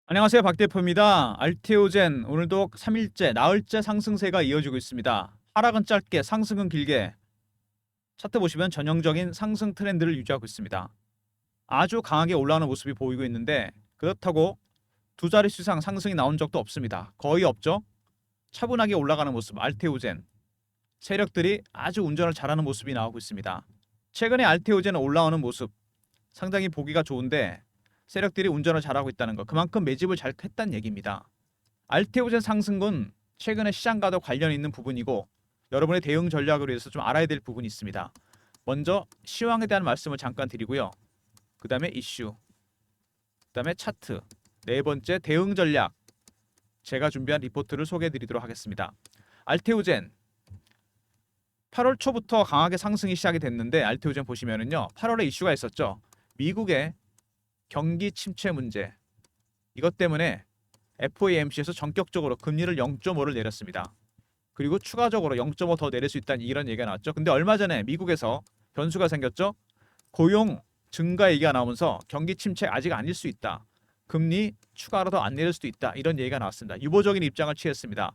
안녕하세요. 박 대표입니다. 알테오젠 오늘도 3일째 나흘째 상승세가 이어지고 있습니다. 하락은 짧게 상승은 길게 차트 보시면 전형적인 상승 트렌드를 유지하고 있습니다. 아주 강하게 올라오는 모습이 보이고 있는데 그렇다고 두 자릿수 이상 상승이 나온 적도 없습니다. 거의 없죠. 차분하게 올라가는 모습 알테오젠 세력들이 아주 운전을 잘하는 모습이 나오고 있습니다. 최근에 알테오젠 올라오는 모습 상당히 보기가 좋은데 세력들이 운전을 잘하고 있다는 것 그만큼 매집을 잘 했다는 얘기입니다. 알테오젠 상승은 최근에 시장과도 관련이 있는 부분이고 여러분의 대응 전략을 위해서 좀 알아야 될 부분이 있습니다. 먼저 시황에 대한 말씀을 잠깐 드리고요. 그 다음에 이슈, 그 다음에 차트, 네 번째 대응 전략 제가 준비한 리포트를 소개해 드리도록 하겠습니다. 알테오젠 8월 초부터 강하게 상승이 시작이 됐는데 알테오젠 보시면은요 8월에 이슈가 있었죠. 미국의 경기 침체 문제 이것 때문에 FOMC에서 전격적으로 금리를 0.5를 내렸습니다. 그리고 추가적으로 0.5 더 내릴 수 있다는 이런 얘기가 나왔죠. 근데 얼마 전에 미국에서 변수가 생겼죠. 고용 증가 얘기가 나오면서 경기 침체 아직 아닐 수 있다. 금리 추가로 더 안 내릴 수도 있다. 이런 얘기가 나왔습니다. 유보적인 입장을 취했습니다.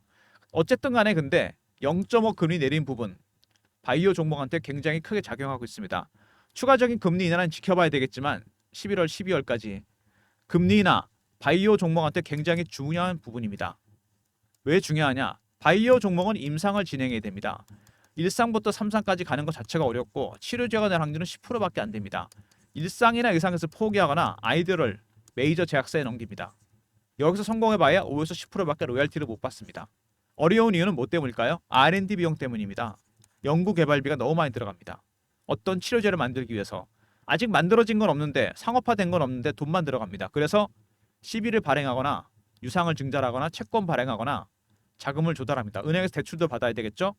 어쨌든 간에 근데 0.5 금리 내린 부분 바이오 종목한테 굉장히 크게 작용하고 있습니다. 추가적인 금리 인하는 지켜봐야 되겠지만 11월, 12월까지 금리 인하 바이오 종목한테 굉장히 중요한 부분입니다. 왜 중요하냐? 바이오 종목은 임상을 진행해야 됩니다. 1상부터 3상까지 가는 것 자체가 어렵고 치료제가 될 확률은 10%밖에 안 됩니다. 1상이나 이상에서 포기하거나 아이디어를 메이저 제약사에 넘깁니다. 여기서 성공해봐야 5에서 10%밖에 로열티를 못 받습니다. 어려운 이유는 뭐 때문일까요? R&D 비용 때문입니다. 연구 개발비가 너무 많이 들어갑니다. 어떤 치료제를 만들기 위해서 아직 만들어진 건 없는데 상업화된 건 없는데 돈만 들어갑니다. 그래서 시비를 발행하거나 유상을 증자하거나 채권 발행하거나 자금을 조달합니다. 은행에서 대출도 받아야 되겠죠?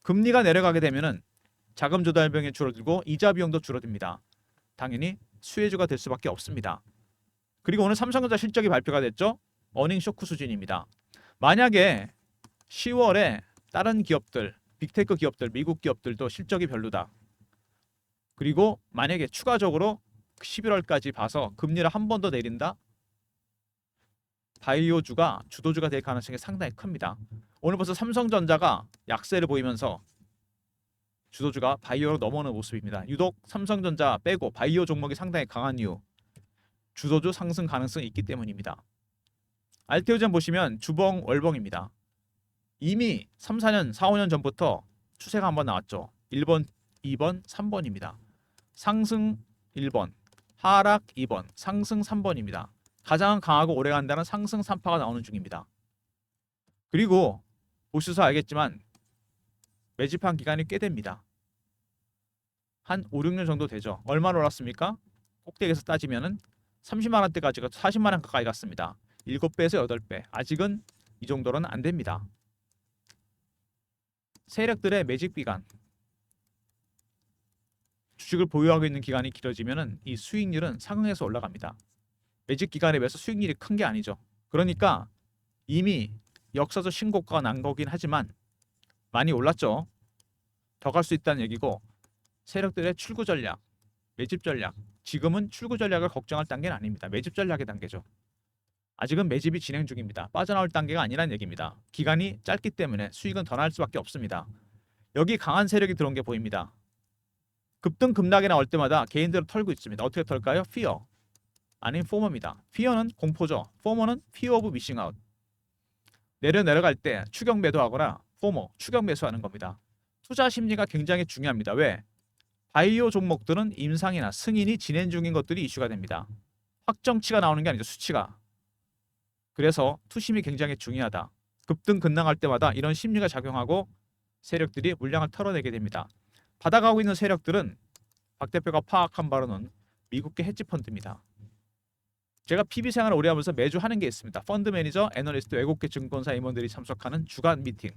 금리가 내려가게 되면은 자금 조달 비용이 줄어들고 이자 비용도 줄어듭니다. 당연히 수혜주가 될 수밖에 없습니다. 그리고 오늘 삼성전자 실적이 발표가 됐죠? 어닝 쇼크 수준입니다. 만약에 10월에 다른 기업들, 빅테크 기업들, 미국 기업들도 실적이 별로다. 그리고 만약에 추가적으로 11월까지 봐서 금리를 한 번 더 내린다? 바이오주가 주도주가 될 가능성이 상당히 큽니다. 오늘 벌써 삼성전자가 약세를 보이면서 주도주가 바이오로 넘어오는 모습입니다. 유독 삼성전자 빼고 바이오 종목이 상당히 강한 이유 주도주 상승 가능성이 있기 때문입니다. 알테오젠 보시면 주봉 월봉입니다. 이미 3, 4년, 4, 5년 전부터 추세가 한번 나왔죠. 1번, 2번, 3번입니다. 상승 1번, 하락 2번, 상승 3번입니다. 가장 강하고 오래간다는 상승 3파가 나오는 중입니다. 그리고 보셔서 알겠지만 매집한 기간이 꽤 됩니다. 한 5, 6년 정도 되죠. 얼마나 올랐습니까? 꼭대기에서 따지면은 30만 원대까지가 40만 원 가까이 갔습니다. 7배에서 8배. 아직은 이 정도로는 안 됩니다. 세력들의 매집 기간 주식을 보유하고 있는 기간이 길어지면은 이 수익률은 상응해서 올라갑니다. 매집 기간에 비해서 수익률이 큰 게 아니죠. 그러니까 이미 역사적 신고가가 난 거긴 하지만 많이 올랐죠. 더 갈 수 있다는 얘기고 세력들의 출구 전략, 매집 전략 지금은 출구 전략을 걱정할 단계는 아닙니다. 매집 전략의 단계죠. 아직은 매집이 진행 중입니다. 빠져나올 단계가 아니란 얘기입니다. 기간이 짧기 때문에 수익은 더 날 수밖에 없습니다. 여기 강한 세력이 들어온 게 보입니다. 급등 급락이 나올 때마다 개인들을 털고 있습니다. 어떻게 털까요? 피어 아닌 포머입니다. 피어는 공포죠. 포머는 피어 오브 미싱 아웃. 내려갈 때 추격 매도하거나 포머 추격 매수하는 겁니다. 투자 심리가 굉장히 중요합니다. 왜? 바이오 종목들은 임상이나 승인이 진행 중인 것들이 이슈가 됩니다. 확정치가 나오는 게 아니죠. 수치가. 그래서 투심이 굉장히 중요하다. 급등 급락할 때마다 이런 심리가 작용하고 세력들이 물량을 털어내게 됩니다. 받아가고 있는 세력들은 박 대표가 파악한 바로는 미국계 헤지펀드입니다. 제가 PB 생활을 오래 하면서 매주 하는 게 있습니다. 펀드 매니저, 애널리스트, 외국계 증권사 임원들이 참석하는 주간 미팅,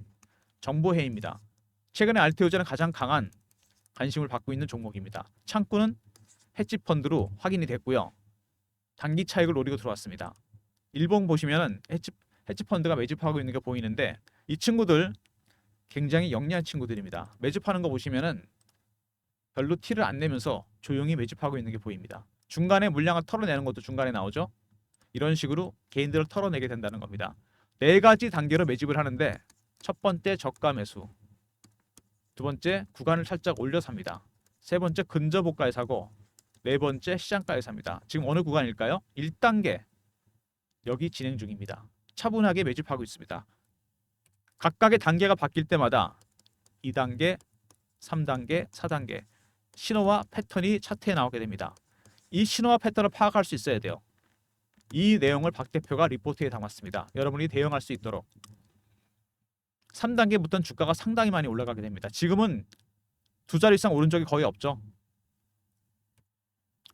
정보회의입니다. 최근에 알테오젠은 가장 강한 관심을 받고 있는 종목입니다. 창구는 헤지펀드로 확인이 됐고요. 단기 차익을 노리고 들어왔습니다. 일봉 보시면은 헤지펀드가 매집하고 있는 게 보이는데 이 친구들 굉장히 영리한 친구들입니다. 매집하는 거 보시면은 별로 티를 안 내면서 조용히 매집하고 있는 게 보입니다. 중간에 물량을 털어내는 것도 중간에 나오죠. 이런 식으로 개인들을 털어내게 된다는 겁니다. 네 가지 단계로 매집을 하는데 첫 번째 저가 매수, 두 번째 구간을 살짝 올려 삽니다. 세 번째 근저고가에 사고, 네 번째 시장가에 삽니다. 지금 어느 구간일까요? 1단계 여기 진행 중입니다. 차분하게 매집하고 있습니다. 각각의 단계가 바뀔 때마다 2단계, 3단계, 4단계 신호와 패턴이 차트에 나오게 됩니다. 이 신호와 패턴을 파악할 수 있어야 돼요. 이 내용을 박 대표가 리포트에 담았습니다. 여러분이 대응할 수 있도록. 3단계부터는 주가가 상당히 많이 올라가게 됩니다. 지금은 두 자리 이상 오른 적이 거의 없죠.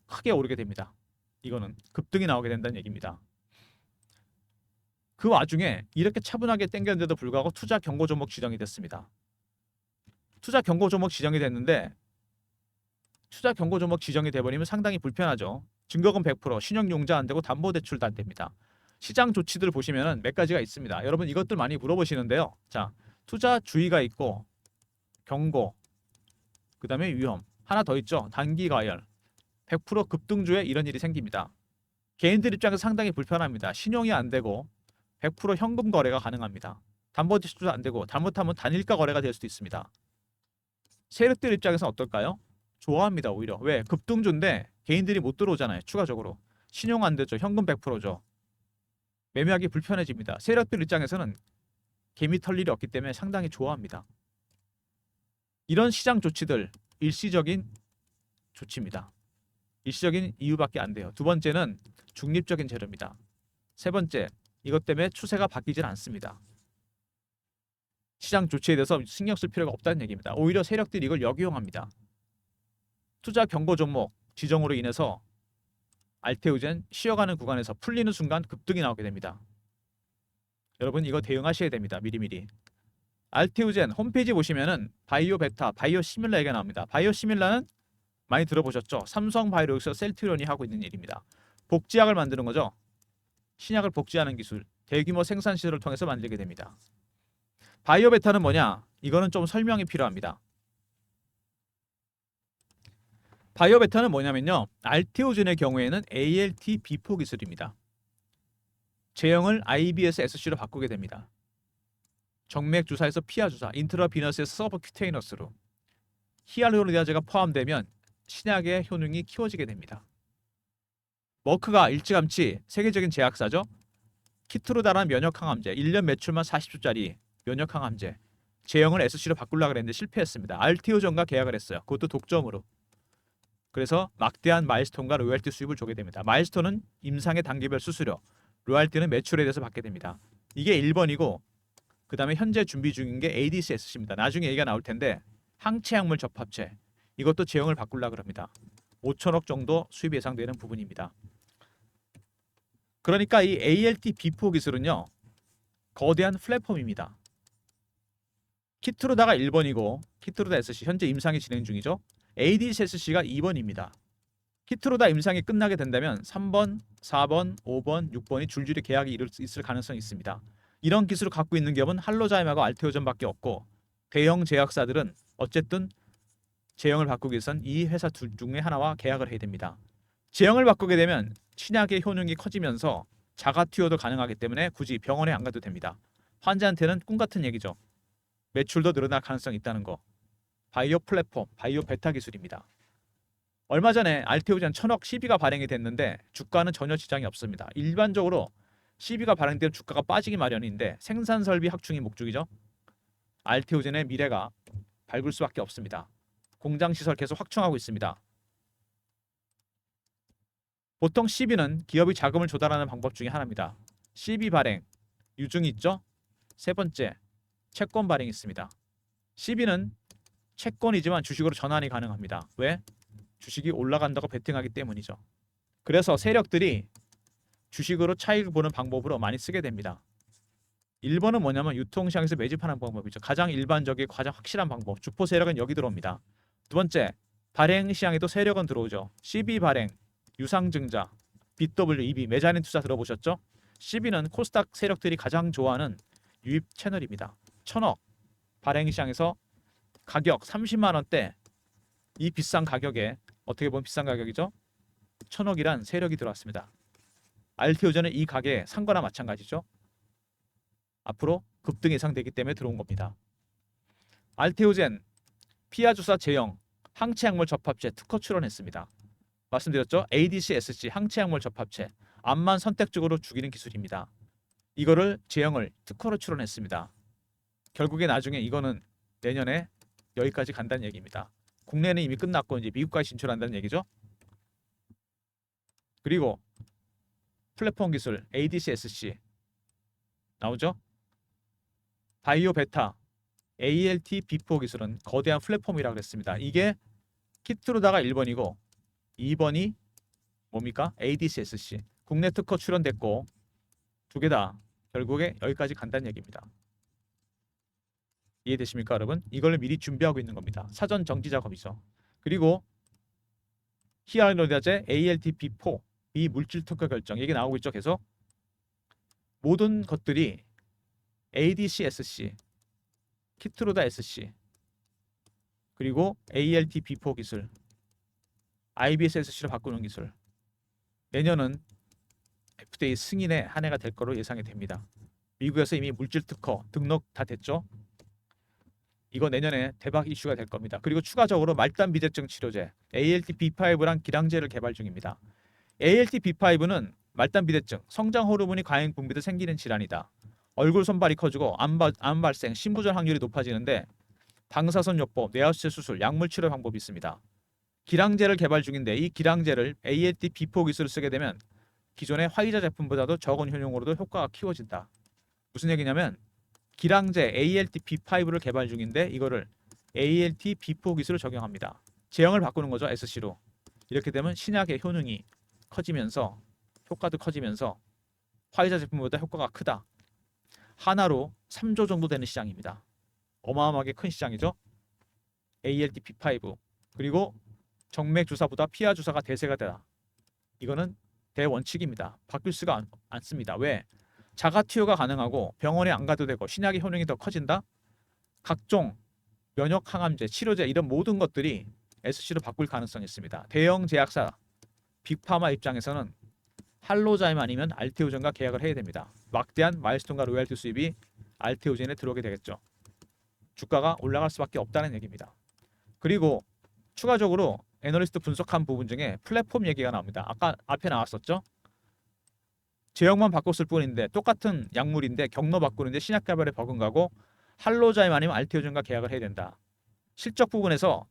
크게 오르게 됩니다. 이거는 급등이 나오게 된다는 얘기입니다. 그 와중에 이렇게 차분하게 땡겼는데도 불구하고 투자 경고 종목 지정이 됐습니다. 투자 경고 종목 지정이 됐는데 투자 경고 종목 지정이 돼버리면 상당히 불편하죠. 증거금 100%, 신용융자 안 되고 담보대출도 안 됩니다. 시장 조치들을 보시면은 몇 가지가 있습니다. 여러분 이것들 많이 물어보시는데요. 자, 투자 주의가 있고 경고, 그 다음에 위험, 하나 더 있죠. 단기 과열, 100% 급등주에 이런 일이 생깁니다. 개인들 입장에서 상당히 불편합니다. 신용이 안 되고 100% 현금 거래가 가능합니다. 담보대출도 안 되고 잘못하면 단일가 거래가 될 수도 있습니다. 세력들 입장에서는 어떨까요? 좋아합니다. 오히려. 왜? 급등주인데 개인들이 못 들어오잖아요. 추가적으로. 신용 안 되죠. 현금 100%죠. 매매하기 불편해집니다. 세력들 입장에서는 개미 털 일이 없기 때문에 상당히 좋아합니다. 이런 시장 조치들 일시적인 조치입니다. 일시적인 이유밖에 안 돼요. 두 번째는 중립적인 재료입니다. 세 번째, 이것 때문에 추세가 바뀌질 않습니다. 시장 조치에 대해서 신경 쓸 필요가 없다는 얘기입니다. 오히려 세력들이 이걸 역이용합니다. 투자 경고 종목 지정으로 인해서 알테오젠 쉬어가는 구간에서 풀리는 순간 급등이 나오게 됩니다. 여러분 이거 대응하셔야 됩니다. 미리미리. 알테오젠 홈페이지 보시면은 바이오 베타, 바이오 시밀라 얘기가 나옵니다. 바이오 시밀라는 많이 들어보셨죠? 삼성바이오로직스 셀트리온이 하고 있는 일입니다. 복제약을 만드는 거죠. 신약을 복제하는 기술, 대규모 생산 시설을 통해서 만들게 됩니다. 바이오 베타는 뭐냐? 이거는 좀 설명이 필요합니다. 바이오 베타는 뭐냐면요. 알테오젠의 경우에는 ALT 비포 기술입니다. 제형을 IBS SC로 바꾸게 됩니다. 정맥 주사에서 피하 주사, 인트라비너스에서 서브큐테이너스로 히알루로니다제가 포함되면 신약의 효능이 키워지게 됩니다. 머크가 일찌감치 세계적인 제약사죠. 키트로다라는 면역항암제, 1년 매출만 40조짜리 면역항암제 제형을 SC로 바꾸려고 했는데 실패했습니다. 알테오젠과 계약을 했어요. 그것도 독점으로. 그래서 막대한 마일스톤과 로열티 수입을 주게 됩니다. 마일스톤은 임상의 단계별 수수료, 로열티는 매출에 대해서 받게 됩니다. 이게 1번이고 그 다음에 현재 준비 중인 게 ADC-SC입니다. 나중에 얘기가 나올 텐데 항체약물 접합체 이것도 제형을 바꾸려고 합니다. 5천억 정도 수입 예상되는 부분입니다. 그러니까 이 ALT 비포 기술은요. 거대한 플랫폼입니다. 키트로다가 1번이고 키트로다 SC 현재 임상이 진행 중이죠. ADC-SC가 2번입니다. 키트로다 임상이 끝나게 된다면 3번, 4번, 5번, 6번이 줄줄이 계약이 있을 가능성이 있습니다. 이런 기술을 갖고 있는 기업은 할로자임하고 알테오젠밖에 없고 대형 제약사들은 어쨌든 제형을 바꾸기 위해선 이 회사 둘 중에 하나와 계약을 해야 됩니다. 제형을 바꾸게 되면 신약의 효능이 커지면서 자가 투여도 가능하기 때문에 굳이 병원에 안 가도 됩니다. 환자한테는 꿈같은 얘기죠. 매출도 늘어날 가능성이 있다는 거. 바이오 플랫폼, 바이오 베타 기술입니다. 얼마 전에 알테오젠 1000억 CB가 발행이 됐는데 주가는 전혀 지장이 없습니다. 일반적으로 CB가 발행되면 주가가 빠지기 마련인데 생산 설비 확충이 목적이죠. 알테오젠의 미래가 밝을 수밖에 없습니다. 공장 시설 계속 확충하고 있습니다. 보통 CB는 기업이 자금을 조달하는 방법 중에 하나입니다. CB 발행, 유증이 있죠. 세 번째, 채권 발행이 있습니다. CB는 채권이지만 주식으로 전환이 가능합니다. 왜? 주식이 올라간다고 베팅하기 때문이죠. 그래서 세력들이 주식으로 차익을 보는 방법으로 많이 쓰게 됩니다. 1번은 뭐냐면 유통시장에서 매집하는 방법이죠. 가장 일반적이고 가장 확실한 방법. 주포 세력은 여기 들어옵니다. 두 번째, 발행 시장에도 세력은 들어오죠. CB 발행, 유상증자, BWEB, 메자닌 투자 들어보셨죠? CB는 코스닥 세력들이 가장 좋아하는 유입 채널입니다. 1000억 발행 시장에서 가격 30만 원대 이 비싼 가격에 어떻게 보면 비싼 가격이죠. 1000억이란 세력이 들어왔습니다. 알테오젠은 이 가게에 산 거나 마찬가지죠. 앞으로 급등 예상되기 때문에 들어온 겁니다. 알테오젠, 피아주사 제형 항체약물 접합체 특허 출원했습니다. 말씀드렸죠? ADC-SC 항체약물 접합체, 암만 선택적으로 죽이는 기술입니다. 이거를 제형을 특허로 출원했습니다. 결국에 나중에 이거는 내년에 여기까지 간다는 얘기입니다. 국내는 이미 끝났고 이제 미국까지 진출한다는 얘기죠. 그리고 플랫폼 기술 ADC-SC 나오죠. 바이오 베타 ALT-B4 기술은 거대한 플랫폼이라고 그랬습니다. 이게 키트루다가 1번이고 2번이 뭡니까? ADC-SC. 국내 특허 출원됐고 두 개 다 결국에 여기까지 간다는 얘기입니다. 이해되십니까, 여러분? 이걸 미리 준비하고 있는 겁니다. 사전 정지 작업이죠. 그리고 히알루로니다제 ALT-B4 이 물질 특허 결정 얘기 나오고 있죠. 계속 모든 것들이 ADC-SC, 키트루다 SC, 그리고 ALT-B4 기술, IBS-SC로 바꾸는 기술. 내년은 FDA 승인의 한 해가 될 거로 예상이 됩니다. 미국에서 이미 물질 특허 등록 다 됐죠. 이거 내년에 대박 이슈가 될 겁니다. 그리고 추가적으로 말단 비대증 치료제 ALT-B5랑 기량제를 개발 중입니다. ALT-B5는 말단 비대증, 성장 호르몬이 과잉 분비돼 생기는 질환이다. 얼굴 손발이 커지고 암 발생, 신부전 확률이 높아지는데 방사선요법, 뇌하수체 수술, 약물 치료 방법이 있습니다. 기량제를 개발 중인데 이 기량제를 ALT-B4 기술을 쓰게 되면 기존의 화이자 제품보다도 적은 효용으로도 효과가 키워진다. 무슨 얘기냐면 기량제 ALT-B5를 개발 중인데 이거를 ALT-B4 기술을 적용합니다. 제형을 바꾸는 거죠. SC로. 이렇게 되면 신약의 효능이 커지면서 효과도 커지면서 화이자 제품보다 효과가 크다. 하나로 3조 정도 되는 시장입니다. 어마어마하게 큰 시장이죠. ALT-B5 그리고 정맥 주사보다 피하 주사가 대세가 되다. 이거는 대원칙입니다. 바뀔 수가 않습니다. 왜? 자가 투여가 가능하고 병원에 안 가도 되고 신약의 효능이 더 커진다. 각종 면역 항암제, 치료제 이런 모든 것들이 SC로 바꿀 가능성이 있습니다. 대형 제약사 빅파마 입장에서는 할로자임 아니면 알테오젠과 계약을 해야 됩니다. 막대한 마일스톤과 로열티 수입이 알테오젠에 들어오게 되겠죠. 주가가 올라갈 수밖에 없다는 얘기입니다. 그리고 추가적으로 애널리스트 분석한 부분 중에 플랫폼 얘기가 나옵니다. 아까 앞에 나왔었죠. 제형만 바꿨을 뿐인데 똑같은 약물인데 경로 바꾸는데 신약 개발에 버금가고 할로자임 아니면 알테오젠과 계약을 해야 된다. 실적 부분에서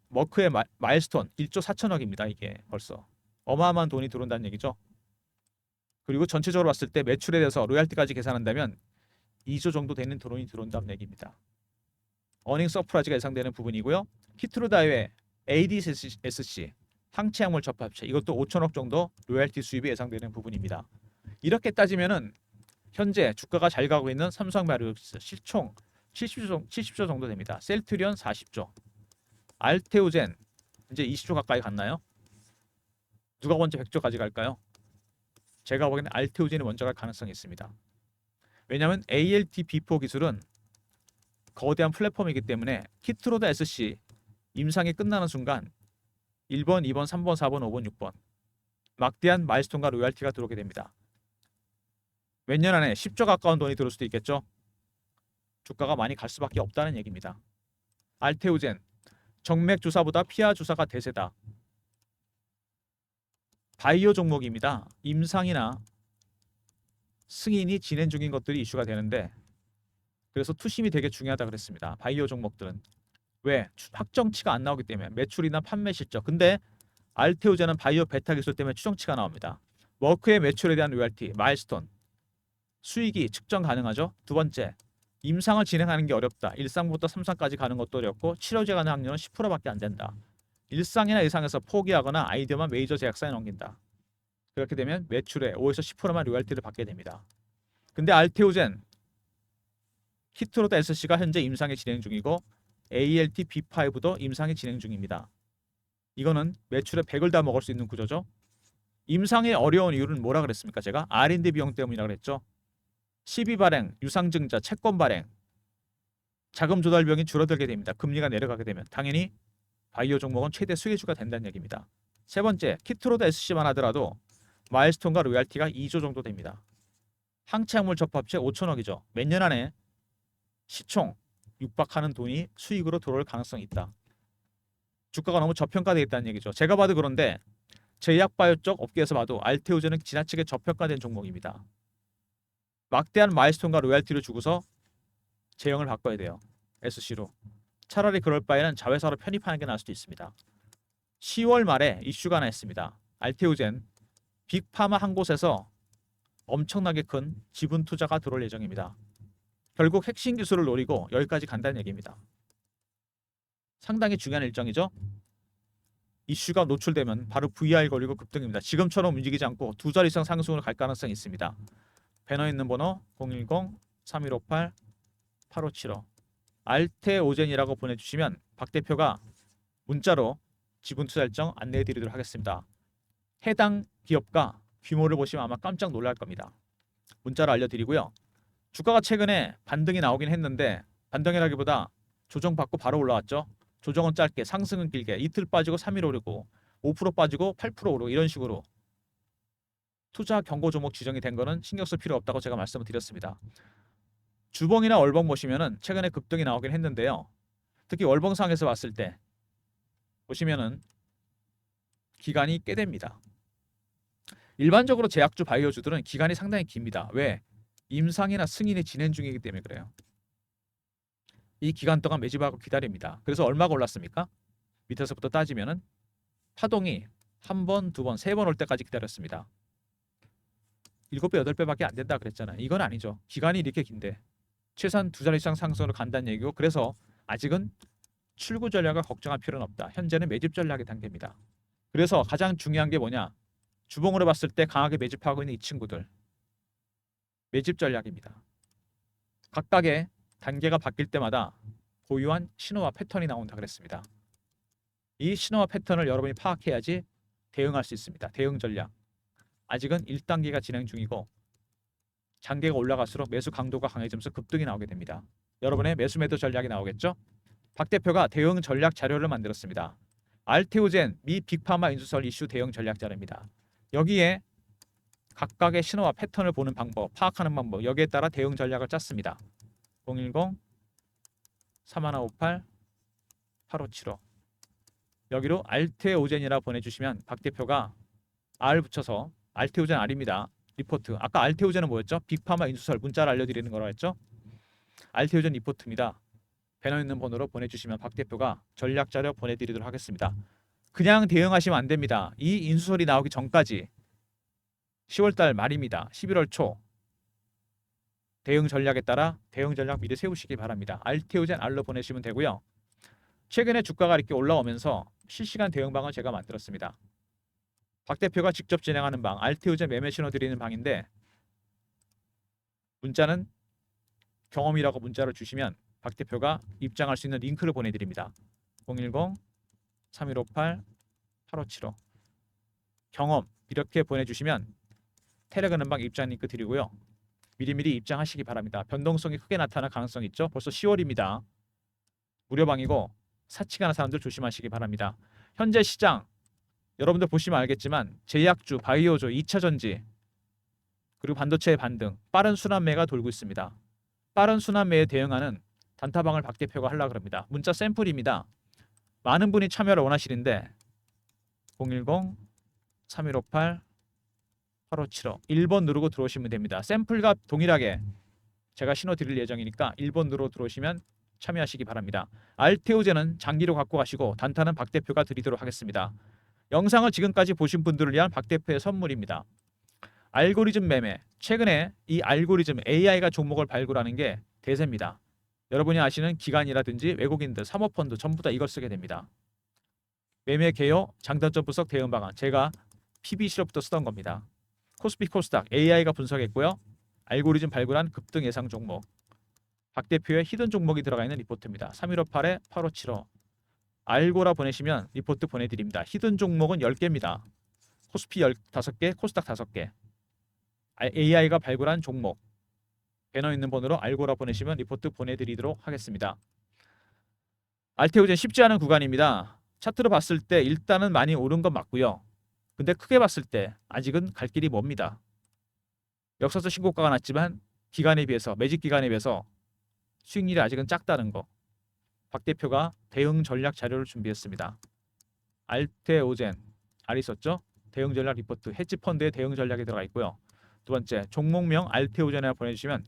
머크의 마일스톤 1조 4천억입니다. 이게 벌써 어마어마한 돈이 들어온다는 얘기죠. 그리고 전체적으로 봤을 때 매출에 대해서 로얄티까지 계산한다면 2조 정도 되는 돈이 들어온다는 얘기입니다. 어닝 서프라이즈가 예상되는 부분이고요. 키트루다의 ADC-SC 항체약물 접합체 이것도 5천억 정도 로얄티 수입이 예상되는 부분입니다. 이렇게 따지면은 현재 주가가 잘 가고 있는 삼성바이오로직스 실총 70조 정도 됩니다. 셀트리온 40조, 알테오젠 이제 20조 가까이 갔나요? 누가 먼저 100조까지 갈까요? 제가 보기에는 알테오젠이 먼저 갈 가능성이 있습니다. 왜냐하면 ALT-B4 기술은 거대한 플랫폼이기 때문에 키트루다 SC 임상이 끝나는 순간 1번, 2번, 3번, 4번, 5번, 6번 막대한 마일스톤과 로얄티가 들어오게 됩니다. 몇 년 안에 10조 가까운 돈이 들어올 수도 있겠죠. 주가가 많이 갈 수밖에 없다는 얘기입니다. 알테오젠 정맥 주사보다 피하 주사가 대세다. 바이오 종목입니다. 임상이나 승인이 진행 중인 것들이 이슈가 되는데 그래서 투심이 되게 중요하다 그랬습니다. 바이오 종목들은 왜? 확정치가 안 나오기 때문에 매출이나 판매 실적. 근데 알테오젠은 바이오 베타 기술 때문에 추정치가 나옵니다. 머크의 매출에 대한 로열티, 마일스톤, 수익이 측정 가능하죠. 두 번째, 임상을 진행하는 게 어렵다. 1상부터 3상까지 가는 것도 어렵고 치료제 가능 확률은 10%밖에 안 된다. 1상이나 이상에서 포기하거나 아이디어만 메이저 제약사에 넘긴다. 그렇게 되면 매출의 5에서 10%만 로열티를 받게 됩니다. 근데 알테오젠, 키트루다 SC가 현재 임상이 진행 중이고 ALT-B5도 임상이 진행 중입니다. 이거는 매출의 100을 다 먹을 수 있는 구조죠. 임상의 어려운 이유는 뭐라 그랬습니까? 제가 R&D 비용 때문이라고 그랬죠. 시비 발행, 유상증자, 채권 발행, 자금 조달 비용이 줄어들게 됩니다. 금리가 내려가게 되면 당연히 바이오 종목은 최대 수혜주가 된다는 얘기입니다. 세 번째, 키트루다 SC만 하더라도 마일스톤과 로얄티가 2조 정도 됩니다. 항체약물 접합체 5천억이죠. 몇 년 안에 시총 육박하는 돈이 수익으로 들어올 가능성이 있다. 주가가 너무 저평가되어 있다는 얘기죠. 제가 봐도 그런데 제약바이오 쪽 업계에서 봐도 알테오젠은 지나치게 저평가된 종목입니다. 막대한 마일스톤과 로얄티를 주고서 제형을 바꿔야 돼요. SC로. 차라리 그럴 바에는 자회사로 편입하는 게 나을 수도 있습니다. 10월 말에 이슈가 하나 있습니다. 알테오젠 빅파마 한 곳에서 엄청나게 큰 지분 투자가 들어올 예정입니다. 결국 핵심 기술을 노리고 여기까지 간다는 얘기입니다. 상당히 중요한 일정이죠. 이슈가 노출되면 바로 VR 걸리고 급등입니다. 지금처럼 움직이지 않고 두 자리 이상 상승으로 갈 가능성이 있습니다. 배너 있는 번호 010-3158-8575 알테오젠이라고 보내주시면 박 대표가 문자로 지분 투자 일정 안내해 드리도록 하겠습니다. 해당 기업가 규모를 보시면 아마 깜짝 놀랄 겁니다. 문자로 알려드리고요. 주가가 최근에 반등이 나오긴 했는데 반등이라기보다 조정받고 바로 올라왔죠. 조정은 짧게 상승은 길게 이틀 빠지고 3일 오르고 5% 빠지고 8% 오르고 이런 식으로 투자 경고 종목 지정이 된 거는 신경 쓸 필요 없다고 제가 말씀을 드렸습니다. 주봉이나 월봉 보시면은 최근에 급등이 나오긴 했는데요. 특히 월봉상에서 봤을 때 보시면은 기간이 꽤 됩니다. 일반적으로 제약주 바이오주들은 기간이 상당히 깁니다. 왜? 임상이나 승인이 진행 중이기 때문에 그래요. 이 기간 동안 매집하고 기다립니다. 그래서 얼마가 올랐습니까? 밑에서부터 따지면은 파동이 한 번, 두 번, 세 번 올 때까지 기다렸습니다. 7배, 8배밖에 안 된다 그랬잖아요. 이건 아니죠. 기간이 이렇게 긴데 최소한 두 자리 이상 상승으로 간다는 얘기고 그래서 아직은 출구 전략을 걱정할 필요는 없다. 현재는 매집 전략의 단계입니다. 그래서 가장 중요한 게 뭐냐? 주봉으로 봤을 때 강하게 매집하고 있는 이 친구들. 매집 전략입니다. 각각의 단계가 바뀔 때마다 고유한 신호와 패턴이 나온다 그랬습니다. 이 신호와 패턴을 여러분이 파악해야지 대응할 수 있습니다. 대응 전략. 아직은 1단계가 진행 중이고 단계가 올라갈수록 매수 강도가 강해지면서 급등이 나오게 됩니다. 여러분의 매수 매도 전략이 나오겠죠? 박 대표가 대응 전략 자료를 만들었습니다. 알테오젠 미 빅파마 인수설 이슈 대응 전략 자료입니다. 여기에 각각의 신호와 패턴을 보는 방법, 파악하는 방법, 여기에 따라 대응 전략을 짰습니다. 010-3158-8575 여기로 알테오젠이라 보내주시면 박 대표가 R 붙여서 알테오젠 R입니다. 리포트. 아까 알테오젠은 뭐였죠? 빅파마 인수설 문자를 알려드리는 거라 했죠? 알테오젠 리포트입니다. 배너 있는 번호로 보내주시면 박 대표가 전략 자료 보내드리도록 하겠습니다. 그냥 대응하시면 안 됩니다. 이 인수설이 나오기 전까지 10월달 말입니다. 11월 초 대응 전략에 따라 대응 전략 미리 세우시기 바랍니다. 알테오젠 R로 보내시면 되고요. 최근에 주가가 이렇게 올라오면서 실시간 대응방을 제가 만들었습니다. 박 대표가 직접 진행하는 방, 알테오젠 매매 신호 드리는 방인데 문자는 경험이라고 문자를 주시면 박 대표가 입장할 수 있는 링크를 보내드립니다. 010-3158-8575 경험 이렇게 보내주시면 테레그램 방 입장 링크 드리고요. 미리미리 입장하시기 바랍니다. 변동성이 크게 나타날 가능성이 있죠. 벌써 10월입니다. 무료방이고 사치가 나는 사람들 조심하시기 바랍니다. 현재 시장 여러분들 보시면 알겠지만 제약주, 바이오주, 2차전지 그리고 반도체의 반등 빠른 순환매가 돌고 있습니다. 빠른 순환매에 대응하는 단타방을 박 대표가 하려고 합니다. 문자 샘플입니다. 많은 분이 참여를 원하시는데 010-3158-8575 1번 누르고 들어오시면 됩니다. 샘플과 동일하게 제가 신호 드릴 예정이니까 1번 누르고 들어오시면 참여하시기 바랍니다. 알테오젠은 장기로 갖고 가시고 단타는 박 대표가 드리도록 하겠습니다. 영상을 지금까지 보신 분들을 위한 박 대표의 선물입니다. 알고리즘 매매. 최근에 이 알고리즘 AI가 종목을 발굴하는 게 대세입니다. 여러분이 아시는 기관이라든지 외국인들, 사모펀드 전부 다 이걸 쓰게 됩니다. 매매 개요, 장단점 분석 대응 방안. 제가 PBC로부터 쓰던 겁니다. 코스피 코스닥 AI가 분석했고요. 알고리즘 발굴한 급등 예상 종목. 박 대표의 히든 종목이 들어가 있는 리포트입니다. 3158-8575 알고라 보내시면 리포트 보내드립니다. 히든 종목은 10개입니다. 코스피 15개, 코스닥 5개. AI가 발굴한 종목. 배너 있는 번호로 알고라 보내시면 리포트 보내드리도록 하겠습니다. 알테오젠 쉽지 않은 구간입니다. 차트로 봤을 때 일단은 많이 오른 건 맞고요. 근데 크게 봤을 때 아직은 갈 길이 멉니다. 역사적 신고가가 났지만 기간에 비해서 매직 기간에 비해서 수익률이 아직은 작다는 거. 박 대표가 대응 전략 자료를 준비했습니다. 알테오젠 알이 있었죠? 대응 전략 리포트 헤지 펀드의 대응 전략이 들어가 있고요. 두 번째 종목명 알테오젠을 보내주시면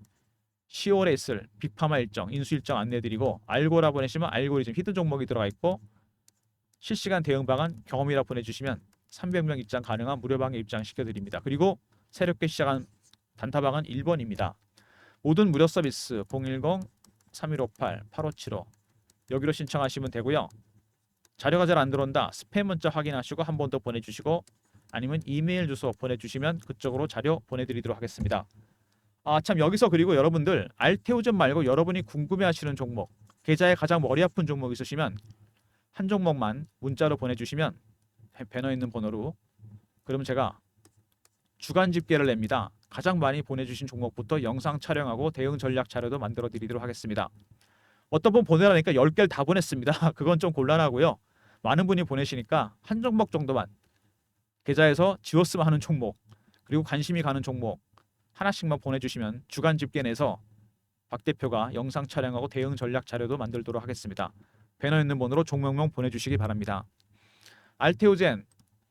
10월에 있을 빅파마 일정, 인수 일정 안내드리고 알고라 보내시면 알고리즘 히든 종목이 들어가 있고 실시간 대응 방안 경험이라 보내주시면 300명 입장 가능한 무료방에 입장 시켜드립니다. 그리고 새롭게 시작한 단타방은 1번입니다. 모든 무료 서비스 010-3158-8575 여기로 신청하시면 되고요. 자료가 잘 안 들어온다. 스팸 문자 확인하시고 한 번 더 보내주시고 아니면 이메일 주소 보내주시면 그쪽으로 자료 보내드리도록 하겠습니다. 참 여기서 그리고 여러분들 알테오전 말고 여러분이 궁금해하시는 종목 계좌에 가장 머리 아픈 종목 있으시면 한 종목만 문자로 보내주시면 배너 있는 번호로 그러면 제가 주간 집계를 냅니다. 가장 많이 보내주신 종목부터 영상 촬영하고 대응 전략 자료도 만들어 드리도록 하겠습니다. 어떤 분 보내라니까 10개를 다 보냈습니다. 그건 좀 곤란하고요. 많은 분이 보내시니까 한 종목 정도만 계좌에서 지웠으면 하는 종목 그리고 관심이 가는 종목 하나씩만 보내주시면 주간 집계 내서 박 대표가 영상 촬영하고 대응 전략 자료도 만들도록 하겠습니다. 배너 있는 번호로 종목명 보내주시기 바랍니다. 알테오젠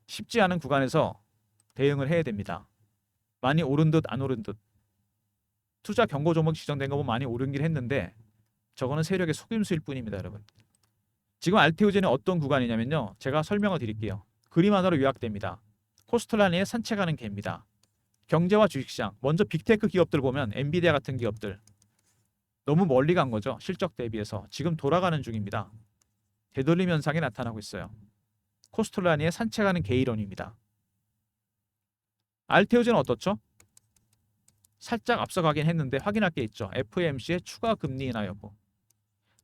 쉽지 않은 구간에서 대응을 해야 됩니다. 많이 오른 듯 안 오른 듯 투자 경고 종목 지정된 거 보면 많이 오르긴 했는데 저거는 세력의 속임수일 뿐입니다. 여러분 지금 알테오젠이 어떤 구간이냐면요 제가 설명을 드릴게요. 그림 하나로 요약됩니다. 코스트라인에 산책하는 개입니다. 경제와 주식시장 먼저 빅테크 기업들 보면 엔비디아 같은 기업들 너무 멀리 간 거죠. 실적 대비해서 지금 돌아가는 중입니다. 되돌림 현상이 나타나고 있어요. 코스트라인에 산책하는 개 이론입니다. 알테오젠은 어떻죠? 살짝 앞서가긴 했는데 확인할 게 있죠. FOMC의 추가 금리 인하 여부.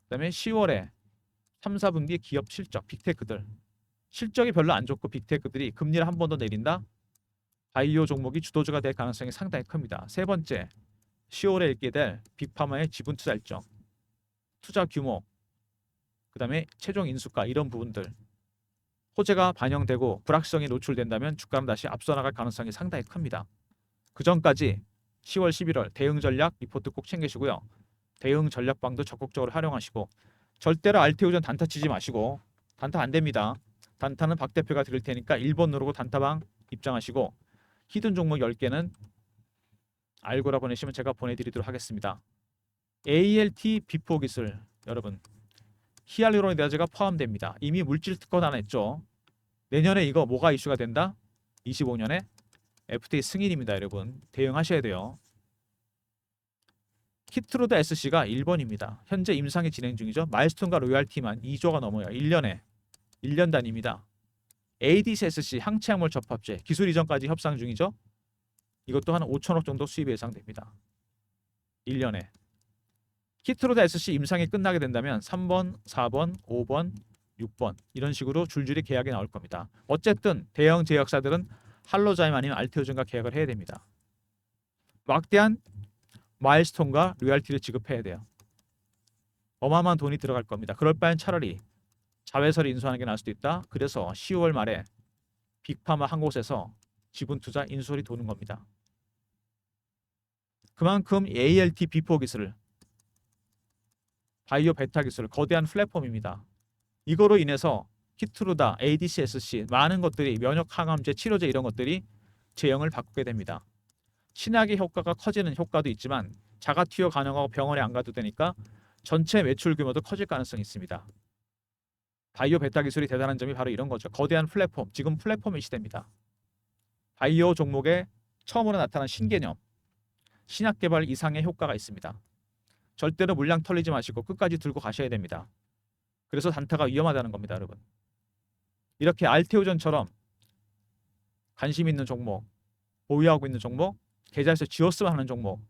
그다음에 10월에 3, 4분기 기업 실적, 빅테크들. 실적이 별로 안 좋고 빅테크들이 금리를 한 번 더 내린다? 바이오 종목이 주도주가 될 가능성이 상당히 큽니다. 세 번째, 10월에 읽게 될 빅파마의 지분 투자 일정, 투자 규모, 그다음에 최종 인수가 이런 부분들. 호재가 반영되고 불확성이 노출된다면 주가는 다시 앞서 나갈 가능성이 상당히 큽니다. 그 전까지 10월, 11월 대응 전략 리포트 꼭 챙기시고요. 대응 전략방도 적극적으로 활용하시고 절대로 알테오전 단타 치지 마시고 단타 안 됩니다. 단타는 박 대표가 드릴 테니까 1번 누르고 단타방 입장하시고 히든 종목 10개는 알고라 보내시면 제가 보내드리도록 하겠습니다. ALT 비포 기술 여러분 히알루로니다즈가 포함됩니다. 이미 물질 특허 다 냈죠. 내년에 이거 뭐가 이슈가 된다? 25년에 FDA 승인입니다. 여러분 대응하셔야 돼요. 키트로드 SC가 1번입니다. 현재 임상이 진행 중이죠. 마일스톤과 로열티만 2조가 넘어요. 1년 단위입니다. ADC SC 항체약물 접합제 기술 이전까지 협상 중이죠. 이것도 한 5천억 정도 수입 예상됩니다. 1년에. 키트로드 SC 임상이 끝나게 된다면 3번, 4번, 5번, 6번 이런 식으로 줄줄이 계약이 나올 겁니다. 어쨌든 대형 제약사들은 할로자임 아니면 알테오젠과 계약을 해야 됩니다. 막대한 마일스톤과 로열티를 지급해야 돼요. 어마어마한 돈이 들어갈 겁니다. 그럴 바엔 차라리 자회사를 인수하는 게 나을 수도 있다. 그래서 10월 말에 빅파마 한 곳에서 지분 투자 인수설이 도는 겁니다. 그만큼 ALT 비포 기술, 바이오 베타 기술, 거대한 플랫폼입니다. 이거로 인해서 키트루다, ADC, SC 많은 것들이 면역 항암제, 치료제 이런 것들이 제형을 바꾸게 됩니다. 신약의 효과가 커지는 효과도 있지만 자가 투여 가능하고 병원에 안 가도 되니까 전체 매출 규모도 커질 가능성이 있습니다. 바이오 베타 기술이 대단한 점이 바로 이런 거죠. 거대한 플랫폼, 지금 플랫폼의 시대입니다. 바이오 종목에 처음으로 나타난 신개념, 신약 개발 이상의 효과가 있습니다. 절대로 물량 털리지 마시고 끝까지 들고 가셔야 됩니다. 그래서 단타가 위험하다는 겁니다. 여러분. 이렇게 알테오전처럼 관심 있는 종목, 보유하고 있는 종목, 계좌에서 지웠으면 하는 종목,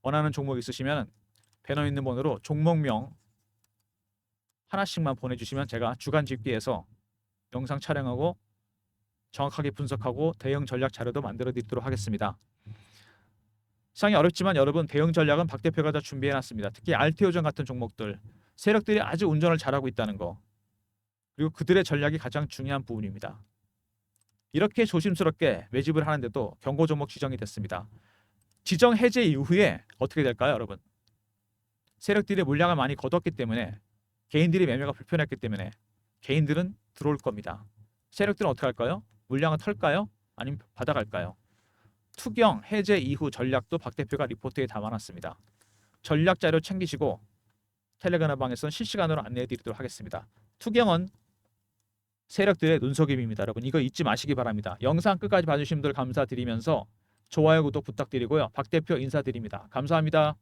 원하는 종목 있으시면 배너 있는 번호로 종목명 하나씩만 보내주시면 제가 주간 집계해서 영상 촬영하고 정확하게 분석하고 대응 전략 자료도 만들어 드리도록 하겠습니다. 시장이 어렵지만 여러분 대응 전략은 박 대표가 다 준비해놨습니다. 특히 알테오전 같은 종목들 세력들이 아주 운전을 잘하고 있다는 거 그리고 그들의 전략이 가장 중요한 부분입니다. 이렇게 조심스럽게 매집을 하는데도 경고 종목 지정이 됐습니다. 지정 해제 이후에 어떻게 될까요, 여러분? 세력들이 물량을 많이 거뒀기 때문에 개인들이 매매가 불편했기 때문에 개인들은 들어올 겁니다. 세력들은 어떻게 할까요? 물량을 털까요? 아니면 받아갈까요? 투경 해제 이후 전략도 박 대표가 리포트에 담아놨습니다. 전략 자료 챙기시고 텔레그램 방에서는 실시간으로 안내해 드리도록 하겠습니다. 투경은 세력들의 눈속임입니다. 여러분 이거 잊지 마시기 바랍니다. 영상 끝까지 봐주신 분들 감사드리면서 좋아요 구독 부탁드리고요. 박 대표 인사드립니다. 감사합니다.